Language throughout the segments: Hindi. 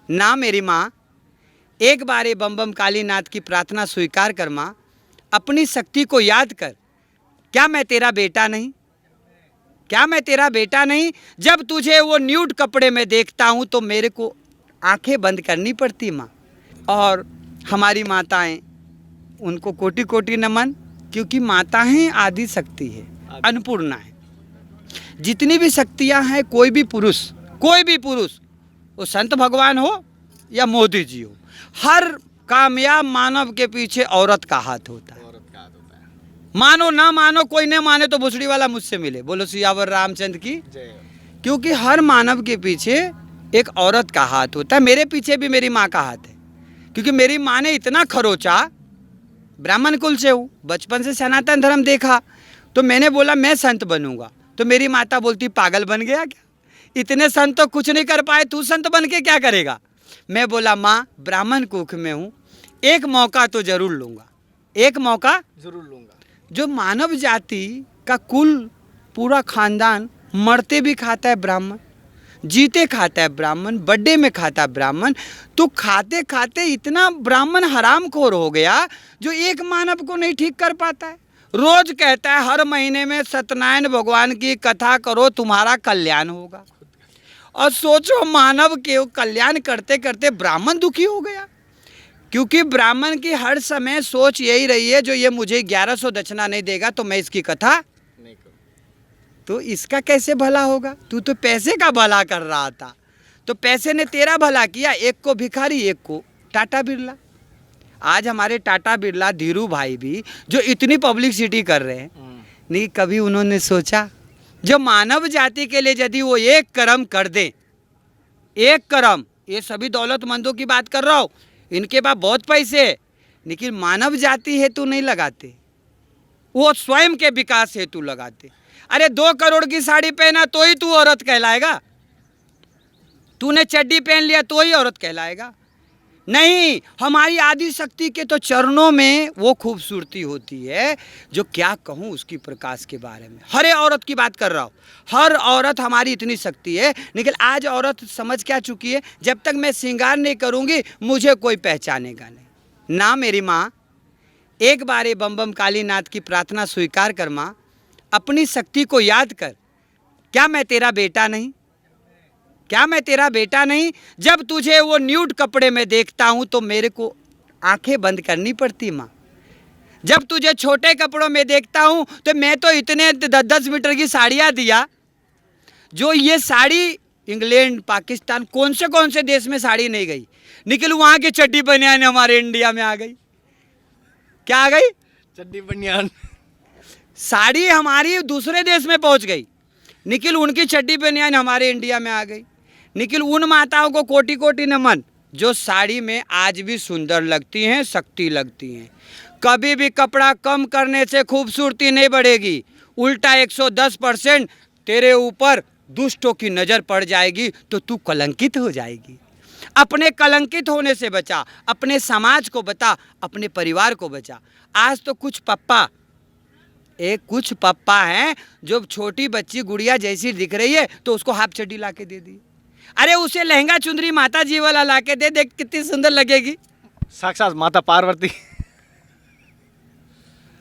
ना मेरी माँ, एक बार ये बम बम कालीनाथ की प्रार्थना स्वीकार कर माँ, अपनी शक्ति को याद कर। क्या मैं तेरा बेटा नहीं? क्या मैं तेरा बेटा नहीं? जब तुझे वो न्यूड कपड़े में देखता हूँ तो मेरे को आंखें बंद करनी पड़ती माँ। और हमारी माताएं, उनको कोटि कोटि नमन, क्योंकि माताएं आदि शक्ति है, अन्नपूर्णा है। जितनी भी शक्तियां हैं, कोई भी पुरुष वो संत भगवान हो या मोदी जी हो, हर कामयाब मानव के पीछे औरत का हाथ होता है। मानो ना मानो, कोई नहीं माने तो भुसड़ी वाला मुझसे मिले। बोलो सियावर रामचंद्र की जय। क्योंकि हर मानव के पीछे एक औरत का हाथ होता है। मेरे पीछे भी मेरी माँ का हाथ है, क्योंकि मेरी माँ ने इतना खरोचा। ब्राह्मण कुल से हूँ, बचपन से सनातन धर्म देखा, तो मैंने बोला मैं संत बनूंगा। तो मेरी माता बोलती पागल बन गया क्या, इतने संत तो कुछ नहीं कर पाए, तू संत बन के क्या करेगा। मैं बोला माँ, ब्राह्मण कुख में हूँ, एक मौका तो जरूर लूँगा, एक मौका जरूर लूँगा। जो मानव जाति का कुल पूरा खानदान मरते भी खाता है ब्राह्मण, जीते खाता है ब्राह्मण, बर्थडे में खाता है ब्राह्मण, तो खाते खाते इतना ब्राह्मण हरामखोर हो गया जो एक मानव को नहीं ठीक कर पाता है। रोज कहता है हर महीने में सत्यनारायण भगवान की कथा करो, तुम्हारा कल्याण होगा। और सोचो, मानव के कल्याण करते करते ब्राह्मण दुखी हो गया, क्योंकि ब्राह्मण की हर समय सोच यही रही है, जो ये मुझे 1100 दक्षिणा नहीं देगा तो मैं इसकी कथा नहीं करूँ, तो इसका कैसे भला होगा। तू तो पैसे का भला कर रहा था, तो पैसे ने तेरा भला किया, एक को भिखारी, एक को टाटा बिरला। आज हमारे टाटा बिरला धीरू भाई भी जो इतनी पब्लिसिटी कर रहे हैं, नहीं कभी उन्होंने सोचा जो मानव जाति के लिए यदि वो एक कर्म कर दे, एक कर्म, ये सभी दौलतमंदों की बात कर रहा हूँ, इनके पास बहुत पैसे है, लेकिन मानव जाति हेतु नहीं लगाते, वो स्वयं के विकास हेतु लगाते। अरे 2 करोड़ की साड़ी पहना तो ही तू औरत कहलाएगा, तूने चड्डी पहन लिया तो ही औरत कहलाएगा? नहीं, हमारी आदि शक्ति के तो चरणों में वो खूबसूरती होती है, जो क्या कहूँ उसकी प्रकाश के बारे में। हर औरत की बात कर रहा हूँ, हर औरत हमारी इतनी शक्ति है, लेकिन आज औरत समझ क्या चुकी है, जब तक मैं श्रृंगार नहीं करूँगी मुझे कोई पहचानेगा नहीं। ना मेरी माँ, एक बार ये बम बम कालीनाथ की प्रार्थना स्वीकार कर माँ, अपनी शक्ति को याद कर। क्या मैं तेरा बेटा नहीं? क्या मैं तेरा बेटा नहीं? जब तुझे वो न्यूड कपड़े में देखता हूँ तो मेरे को आंखें बंद करनी पड़ती माँ। जब तुझे छोटे कपड़ों में देखता हूँ तो मैं तो इतने 10-10 मीटर की साड़ियाँ दिया, जो ये साड़ी इंग्लैंड, पाकिस्तान, कौन से देश में साड़ी नहीं गई, निकल वहाँ की चड्डी बनियान हमारे इंडिया में आ गई। क्या आ गई? चड्डी बनियान। साड़ी हमारी दूसरे देश में पहुँच गई, निखिल उनकी चड्डी बनियान हमारे इंडिया में आ गई। निखिल उन माताओं को कोटि कोटि नमन, जो साड़ी में आज भी सुंदर लगती हैं, शक्ति लगती हैं। कभी भी कपड़ा कम करने से खूबसूरती नहीं बढ़ेगी, उल्टा 110% तेरे ऊपर दुष्टों की नज़र पड़ जाएगी तो तू कलंकित हो जाएगी। अपने कलंकित होने से बचा, अपने समाज को बता, अपने परिवार को बचा। आज तो कुछ पप्पा हैं जो छोटी बच्ची गुड़िया जैसी दिख रही है तो उसको हाफ चड्डी ला के दे दी। अरे उसे लहंगा चुंदरी माता जी वाला ला के दे, देख कितनी सुंदर लगेगी, साक्षात माता पार्वती।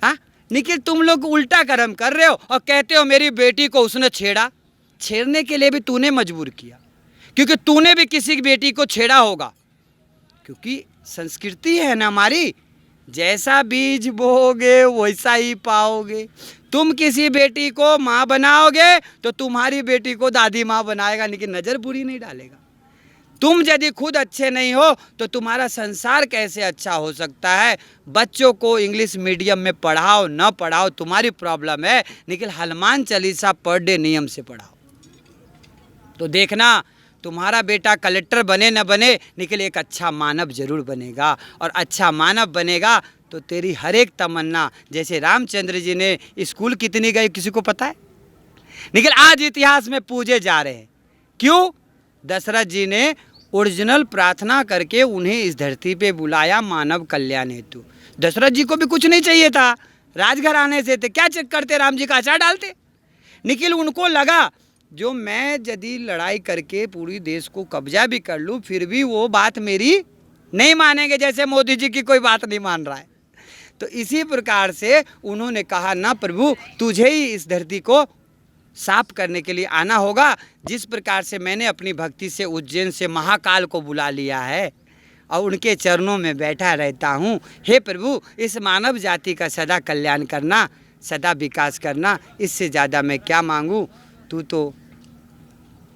हाँ निखिल, तुम लोग उल्टा कर्म कर रहे हो और कहते हो मेरी बेटी को उसने छेड़ा। छेड़ने के लिए भी तूने मजबूर किया, क्योंकि तूने भी किसी की बेटी को छेड़ा होगा, क्योंकि संस्कृति है ना हमारी, जैसा बीज बोओगे वैसा ही पाओगे। तुम किसी बेटी को माँ बनाओगे तो तुम्हारी बेटी को दादी माँ बनाएगा, लेकिन नज़र बुरी नहीं डालेगा। तुम यदि खुद अच्छे नहीं हो तो तुम्हारा संसार कैसे अच्छा हो सकता है। बच्चों को इंग्लिश मीडियम में पढ़ाओ न पढ़ाओ तुम्हारी प्रॉब्लम है, लेकिन हनुमान चालीसा पर डे नियम से पढ़ाओ, तो देखना तुम्हारा बेटा कलेक्टर बने न बने, लेकिन एक अच्छा मानव जरूर बनेगा। और अच्छा मानव बनेगा तो तेरी हर एक तमन्ना, जैसे रामचंद्र जी ने स्कूल कितनी गए किसी को पता है, लेकिन आज इतिहास में पूजे जा रहे हैं। क्यों? दशरथ जी ने ओरिजिनल प्रार्थना करके उन्हें इस धरती पे बुलाया मानव कल्याण हेतु। दशरथ जी को भी कुछ नहीं चाहिए था, राजघराने से थे, क्या चेक करते, राम जी का अचार डालते। निखिल उनको लगा जो मैं यदि लड़ाई करके पूरी देश को कब्जा भी कर लूँ फिर भी वो बात मेरी नहीं मानेंगे, जैसे मोदी जी की कोई बात नहीं मान रहा है। तो इसी प्रकार से उन्होंने कहा ना प्रभु, तुझे ही इस धरती को साफ करने के लिए आना होगा। जिस प्रकार से मैंने अपनी भक्ति से उज्जैन से महाकाल को बुला लिया है और उनके चरणों में बैठा रहता हूँ। हे प्रभु, इस मानव जाति का सदा कल्याण करना, सदा विकास करना, इससे ज़्यादा मैं क्या मांगूँ। तू तो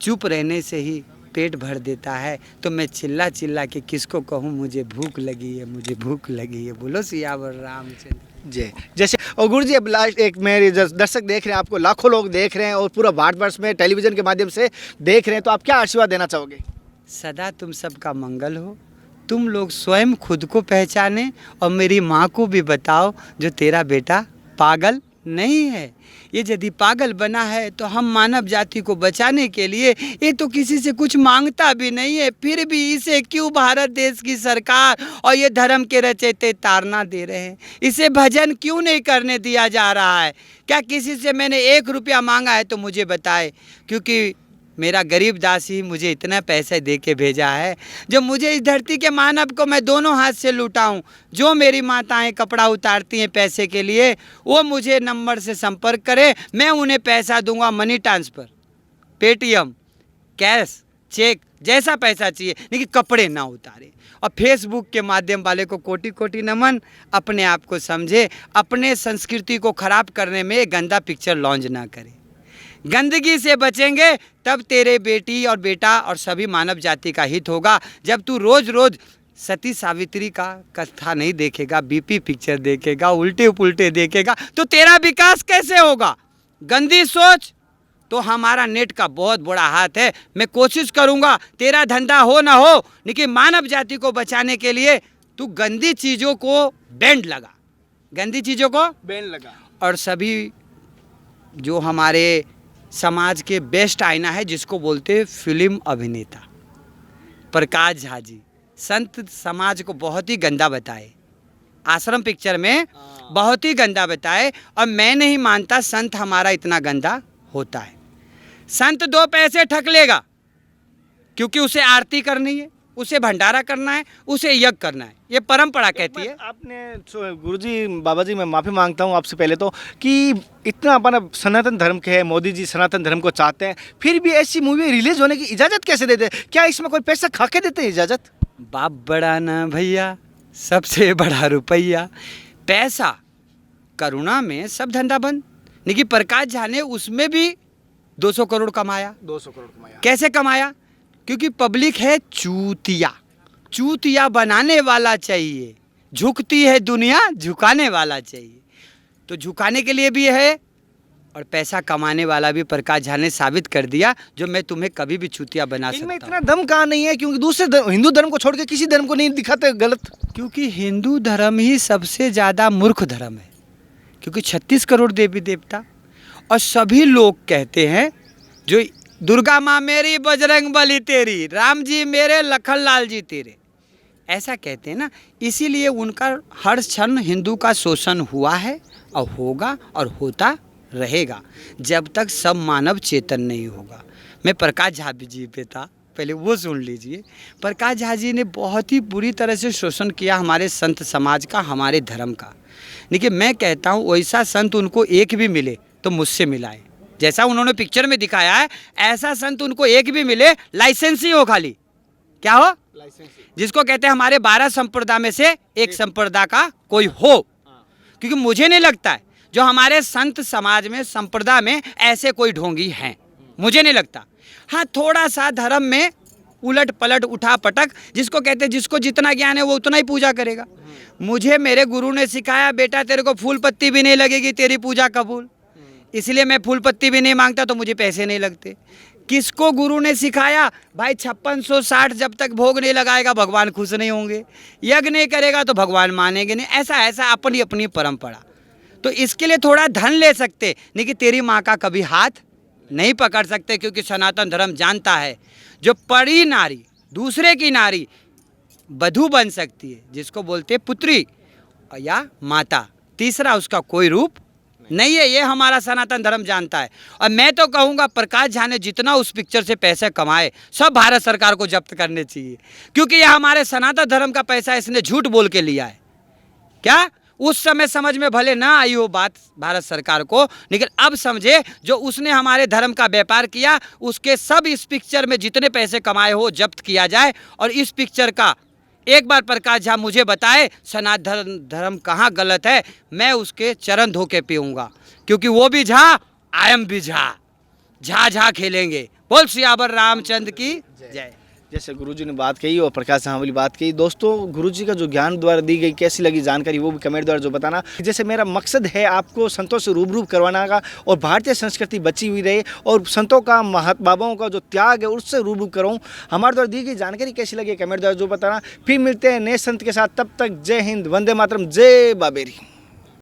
चुप रहने से ही पेट भर देता है, तो मैं चिल्ला चिल्ला के किसको कहूँ मुझे भूख लगी है, मुझे भूख लगी है। बोलो सियावर रामचंद्र जी। जैसे और गुरु जी, अब लास्ट एक मेरे दर्शक देख रहे हैं, आपको लाखों लोग देख रहे हैं और पूरा भारतवर्ष में टेलीविज़न के माध्यम से देख रहे हैं, तो आप क्या आशीर्वाद देना चाहोगे? सदा तुम सबका मंगल हो। तुम लोग स्वयं खुद को पहचाने और मेरी माँ को भी बताओ जो तेरा बेटा पागल नहीं है। ये यदि पागल बना है तो हम मानव जाति को बचाने के लिए, ये तो किसी से कुछ मांगता भी नहीं है, फिर भी इसे क्यों भारत देश की सरकार और ये धर्म के रचयिता ताड़ना दे रहे हैं? इसे भजन क्यों नहीं करने दिया जा रहा है? क्या किसी से मैंने 1 रुपया मांगा है तो मुझे बताए, क्योंकि मेरा गरीब दास ही मुझे इतना पैसे दे के भेजा है जो मुझे इस धरती के मानव को मैं दोनों हाथ से लुटाऊं। जो मेरी माताएं कपड़ा उतारती हैं पैसे के लिए, वो मुझे नंबर से संपर्क करे, मैं उन्हें पैसा दूंगा, money transfer, Paytm, cash, cheque, जैसा पैसा चाहिए, लेकिन कपड़े ना उतारे। और फेसबुक के माध्यम वाले को कोटि कोटि नमन, अपने आप को समझे, अपने संस्कृति को खराब करने में गंदा पिक्चर लॉन्च ना करे। गंदगी से बचेंगे तब तेरे बेटी और बेटा और सभी मानव जाति का हित होगा। जब तू रोज़ रोज़ सती सावित्री का कथा नहीं देखेगा, बीपी पिक्चर देखेगा, उल्टे पुल्टे देखेगा, तो तेरा विकास कैसे होगा? गंदी सोच। तो हमारा नेट का बहुत बड़ा हाथ है। मैं कोशिश करूँगा तेरा धंधा हो ना हो, लेकिन मानव जाति को बचाने के लिए तू गंदी चीज़ों को बैंड लगा, गंदी चीज़ों को बैन लगा। और सभी जो हमारे समाज के बेस्ट आईना है, जिसको बोलते हैं फिल्म अभिनेता प्रकाश झा जी, संत समाज को बहुत ही गंदा बताए, आश्रम पिक्चर में बहुत ही गंदा बताए। और मैं नहीं मानता संत हमारा इतना गंदा होता है। संत 2 पैसे ठग लेगा, क्योंकि उसे आरती करनी है, उसे भंडारा करना है, उसे यज्ञ करना है, ये परंपरा कहती है। आपने गुरुजी, बाबा जी, मैं माफ़ी मांगता हूँ आपसे पहले तो, कि इतना अपना सनातन धर्म के है, मोदी जी सनातन धर्म को चाहते हैं, फिर भी ऐसी मूवी रिलीज होने की इजाज़त कैसे देते हैं? क्या इसमें कोई पैसा खा के देते हैं इजाज़त? बाप बड़ा ना भैया, सबसे बड़ा रुपया। पैसा, करुणा में सब धंधा बंद। लेकिन प्रकाश झा ने उसमें भी 200 करोड़ कमाया। 200 करोड़ कमाया। कैसे कमाया? क्योंकि पब्लिक है चूतिया, चूतिया बनाने वाला चाहिए। झुकती है दुनिया, झुकाने वाला चाहिए। तो झुकाने के लिए भी है और पैसा कमाने वाला भी प्रकाश झा ने साबित कर दिया, जो मैं तुम्हें कभी भी चूतिया बना सकता हूँ। इतना दम कहाँ नहीं है? क्योंकि दूसरे हिंदू धर्म को छोड़ के किसी धर्म को नहीं दिखाते गलत। क्योंकि हिंदू धर्म ही सबसे ज़्यादा मूर्ख धर्म है, क्योंकि 36 करोड़ देवी देवता, और सभी लोग कहते हैं जो दुर्गा माँ मेरी, बजरंग बली तेरी, राम जी मेरे, लखन लाल जी तेरे, ऐसा कहते हैं ना। इसीलिए उनका हर क्षण हिंदू का शोषण हुआ है और होगा और होता रहेगा जब तक सब मानव चेतन नहीं होगा। मैं प्रकाश झा जी पे था, पहले वो सुन लीजिए। प्रकाश झा जी ने बहुत ही बुरी तरह से शोषण किया हमारे संत समाज का, हमारे धर्म का। लेकिन मैं कहता हूँ वैसा संत उनको एक भी मिले तो मुझसे मिलाए, जैसा उन्होंने पिक्चर में दिखाया है ऐसा संत उनको एक भी मिले, लाइसेंस ही हो, खाली क्या हो, जिसको कहते हैं हमारे 12 संप्रदाय में से एक संप्रदाय का कोई हो। क्योंकि मुझे नहीं लगता है जो हमारे संत समाज में, संप्रदाय में ऐसे कोई ढोंगी हैं, मुझे नहीं लगता। हाँ, थोड़ा सा धर्म में उलट पलट उठा पटक, जिसको कहते हैं जिसको जितना ज्ञान है वो उतना ही पूजा करेगा। मुझे मेरे गुरु ने सिखाया, बेटा तेरे को फूल पत्ती भी नहीं लगेगी, तेरी पूजा कबूल। इसलिए मैं फूल पत्ती भी नहीं मांगता, तो मुझे पैसे नहीं लगते। किसको गुरु ने सिखाया? भाई 5660 जब तक भोग नहीं लगाएगा भगवान खुश नहीं होंगे, यज्ञ नहीं करेगा तो भगवान मानेंगे नहीं, ऐसा अपनी अपनी परंपरा। तो इसके लिए थोड़ा धन ले सकते, लेकिन तेरी माँ का कभी हाथ नहीं पकड़ सकते, क्योंकि सनातन धर्म जानता है जो परी नारी दूसरे की नारी बधू बन सकती है, जिसको बोलते हैं पुत्री या माता, तीसरा उसका कोई रूप नहीं है, ये हमारा सनातन धर्म जानता है। और मैं तो कहूँगा प्रकाश झा ने जितना उस पिक्चर से पैसे कमाए सब भारत सरकार को जब्त करने चाहिए, क्योंकि ये हमारे सनातन धर्म का पैसा इसने झूठ बोल के लिया है। क्या उस समय समझ में भले ना आई हो बात भारत सरकार को, लेकिन अब समझे जो उसने हमारे धर्म का व्यापार किया उसके सब इस पिक्चर में जितने पैसे कमाए हो जब्त किया जाए। और इस पिक्चर का एक बार प्रकाश झा मुझे बताए सनातन धर्म कहाँ गलत है, मैं उसके चरण धो के पीऊँगा, क्योंकि वो भी झा, आई एम भी झा, झा झा खेलेंगे। बोल सियावर रामचंद्र की जय। जैसे गुरुजी ने बात कही और प्रकाश झा वाली बात कही, दोस्तों गुरुजी का जो ज्ञान द्वारा दी गई कैसी लगी जानकारी वो भी कमेंट द्वारा जो बताना। जैसे मेरा मकसद है आपको संतों से रूबरू करवाना का और भारतीय संस्कृति बची हुई रहे और संतों का बाबाओं का जो त्याग है उससे रूबरू कराऊँ। हमारे द्वारा दी गई जानकारी कैसी लगी कमेंट द्वारा जो बताना। फिर मिलते हैं नए संत के साथ, तब तक जय हिंद, वंदे मातरम, जय बाबेरी।